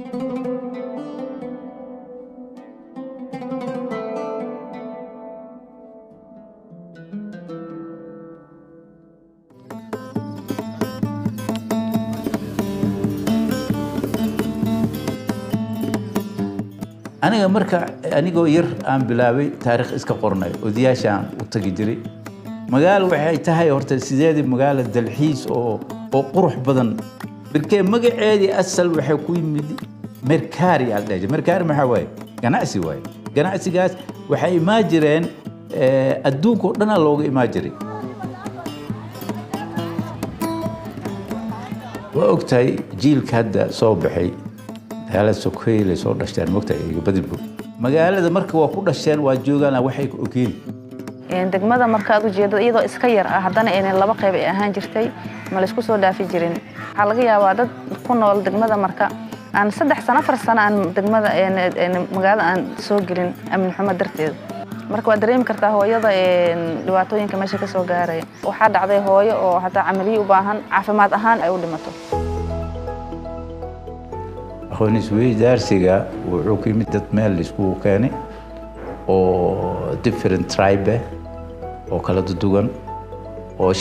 أنا مركا أنا جوير أنا بلاوي تاريخ إسكا قرناي ودياشان وتجدري مقال وحي تهاي هرت السيدة مقال الدلحيس أو قروح بدن بالكي مقعدي أسل وحي كوي مدي مركاري على الدجاج مركاري ما حواي جناسي واي جناسي جاس وحي ماجرين أدوكو لنا لوجي ماجري وقتها جيل كهذا صوبحي هلا سكوي اللي صور دشتان وقتها بدل مقالة مركب وكل دشتان واجوجنا وحي أكيد degmada marka aad u jeedo iyadoo iska yar ah haddana inay laba qayb ay ahaan jirtay ma la isku soo dhaafi jirin waxa laga yaabaa dad ku nool degmada marka aan 3 sano 4 sano aan degmada magaalada aan soo gelin amni xumo darteed marka waa dareemi kartaa hooyada dhibaatooyinka meesha ka soo gaaray waxa dhacday hooyo oo hata amaliyo u baahan caafimaad ahaan ay u dhimato أخواني سوي دارسيجا وعوكي مدة مال اسمه كاني أو different tribe أو كلا تدوغن أو